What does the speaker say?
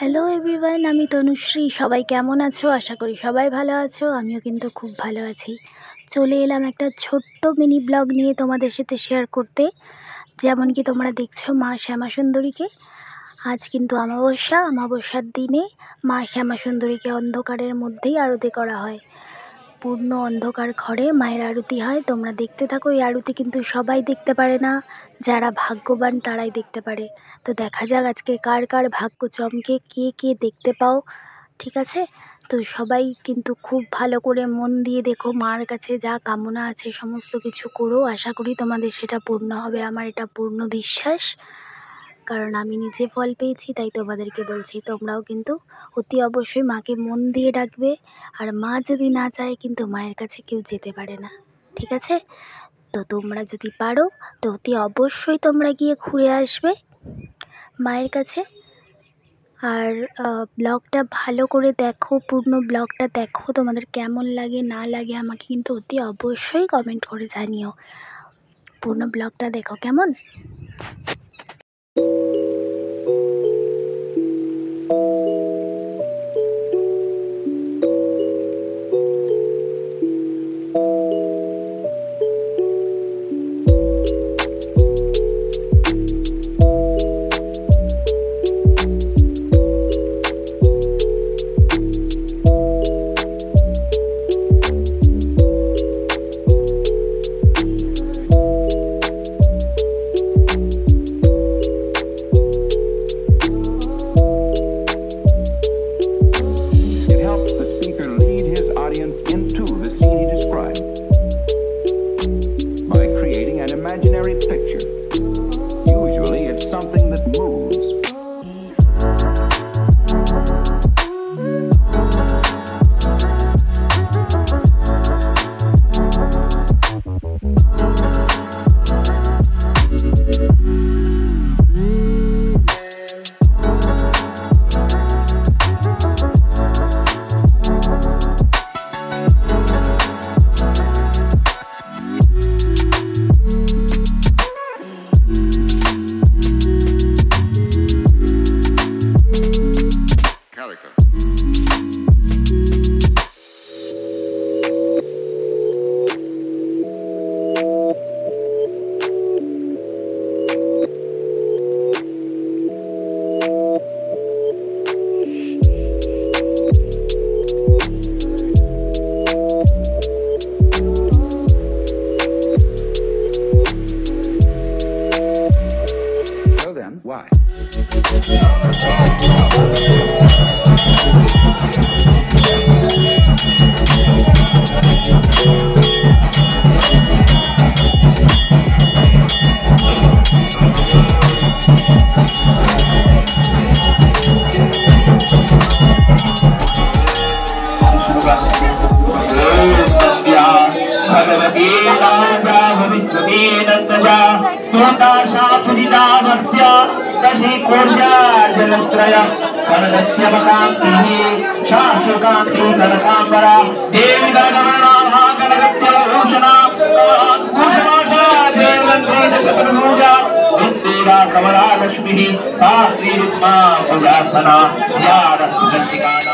Hello everyone, আমি তনুশ্রী। সবাই কেমন আছো? আশা করি সবাই ভালো আছো। আমিও কিন্তু খুব ভালো আছি। চলে এলাম একটা ছোট্ট মিনি ব্লগ নিয়ে তোমাদের সাথে শেয়ার করতে। যেমন কি তোমরা দেখছো মা শ্যামাসুন্দরীকে। আজ কিন্তু অমাবস্যার দিনে মা শ্যামাসুন্দরীকে অন্ধকারের মধ্যেই আরতি করা হয়। পূর্ণ অন্ধকার ঘরে মায়ের আরতি হয়। তোমরা দেখতে থাকো। এই আরতি কিন্তু সবাই দেখতে পারে না, যারা ভাগ্যবান তারাই দেখতে পারে। তো দেখা যাক আজকে কার কার ভাগ্য চমকে, কে কে দেখতে পাও। ঠিক আছে, তো সবাই কিন্তু খুব ভালো করে মন দিয়ে দেখো। মার কাছে যা কামনা আছে সমস্ত কিছু করো। আশা করি তোমাদের সেটা পূর্ণ হবে, আমার এটা পূর্ণ বিশ্বাস। কারণ আমি নিজে ফল পেয়েছি, তাই তোমাদেরকে বলছি তোমরাও কিন্তু অতি অবশ্যই মাকে মন দিয়ে ডাকবে। আর মা যদি না চায় কিন্তু মায়ের কাছে কেউ যেতে পারে না। ঠিক আছে, তো তোমরা যদি পারো তো অতি অবশ্যই তোমরা গিয়ে ঘুরে আসবে মায়ের কাছে। আর ব্লগটা ভালো করে দেখো, পূর্ণ ব্লগটা দেখো। তোমাদের কেমন লাগে না লাগে আমাকে কিন্তু অতি অবশ্যই কমেন্ট করে জানিও। পূর্ণ ব্লগটা দেখো কেমন। Into the scene he described by creating an imaginary picture. Usually it's something that moves. So then, why? Kamalalakshmi Shastri Rukma उदासना याद रंजिकाना